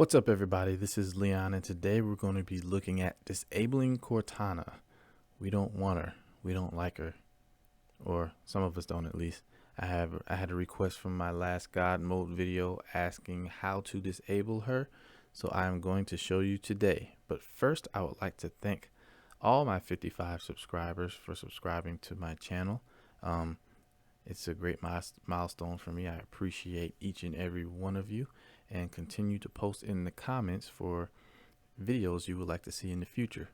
What's up, everybody? This is Leon, and today we're going to be looking at disabling Cortana. We don't want her. We don't like her, or some of us don't, at least. I had a request from my last God mode video asking how to disable her, so I am going to show you today. But first, I would like to thank all my 55 subscribers for subscribing to my channel. It's a great milestone for me. I appreciate each and every one of you, and continue to post in the comments for videos you would like to see in the future.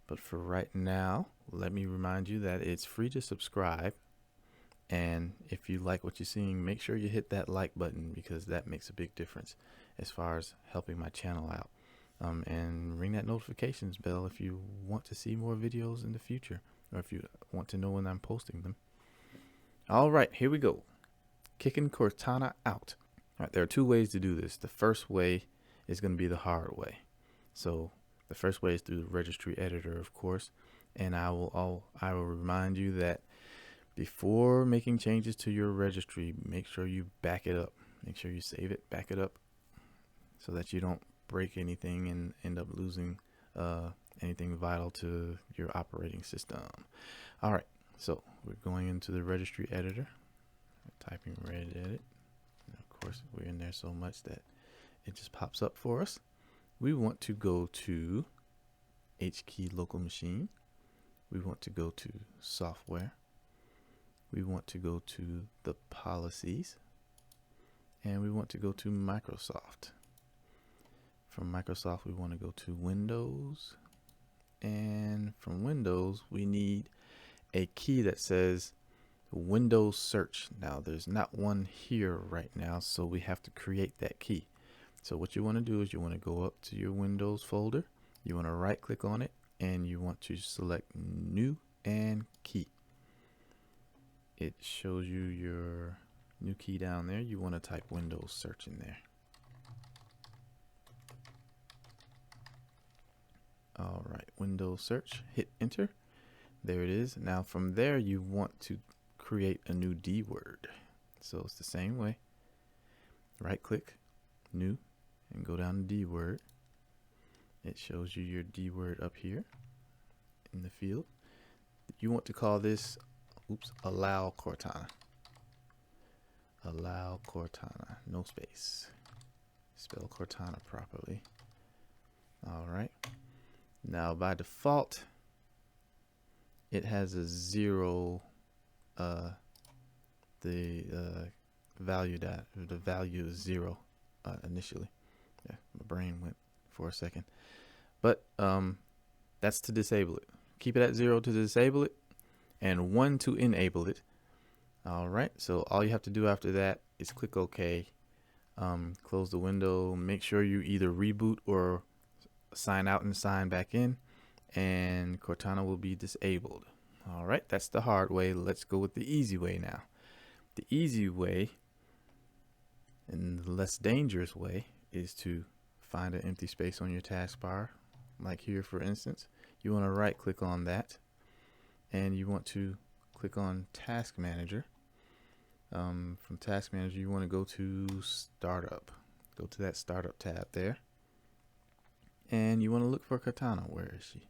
But for right now, let me remind you that it's free to subscribe, and if you like what you're seeing, make sure you hit that like button, because that makes a big difference as far as helping my channel out. And ring that notifications bell if you want to see more videos in the future, or if you want to know when I'm posting them. All right, here we go. Kicking Cortana out. All right, there are two ways to do this. The first way is going to be the hard way. So the first way is through the registry editor, of course. And I will remind you that before making changes to your registry, make sure you back it up. Make sure you save it, back it up, so that you don't break anything and end up losing anything vital to your operating system. All right, so we're going into the registry editor, typing regedit. Of course, we're in there so much that it just pops up for us. We want to go to HKey local machine. We want to go to software. We want to go to the policies, and we want to go to Microsoft. From Microsoft, we want to go to Windows, and from Windows, we need a key that says Windows search. Now there's not one here right now, so we have to create that key. So what you want to do is you want to go up to your Windows folder, you want to right click on it, and you want to select new and key. It shows you your new key down there. You want to type Windows search in there. All right, Windows search, hit enter. There it is. Now from there, you want to create a new D word. So it's the same way. Right click, new, and go down to D word. It shows you your D word up here in the field. You want to call this, allow Cortana. Allow Cortana, no space. Spell Cortana properly. All right. Now by default, it has a 0. The value is 0 initially. Yeah, my brain went for a second. But that's to disable it. Keep it at 0 to disable it, and 1 to enable it. All right, so all you have to do after that is click OK. Close the window. Make sure you either reboot or sign out and sign back in, and Cortana will be disabled. All right, that's the hard way. Let's go with the easy way now. The easy way, and the less dangerous way, is to find an empty space on your taskbar. Like here, for instance, you want to right click on that, and you want to click on Task Manager. From Task Manager, you want to go to Startup. Go to that Startup tab there, and you want to look for Cortana. Where is she?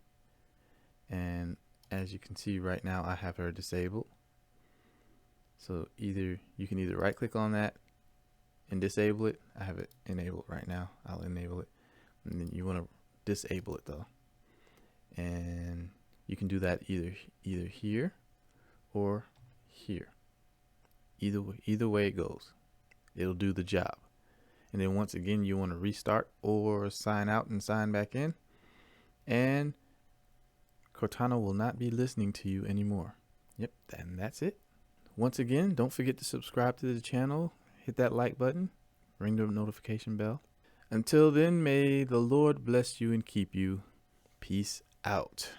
And as you can see right now, I have her disabled. So you can either right click on that and disable it. I have it enabled right now. I'll enable it. And then you want to disable it though. And you can do that either here or here. Either way it goes, it'll do the job. And then once again, you want to restart or sign out and sign back in, and Cortana will not be listening to you anymore. Yep, and that's it. Once again, don't forget to subscribe to the channel, hit that like button, ring the notification bell. Until then, may the Lord bless you and keep you. Peace out.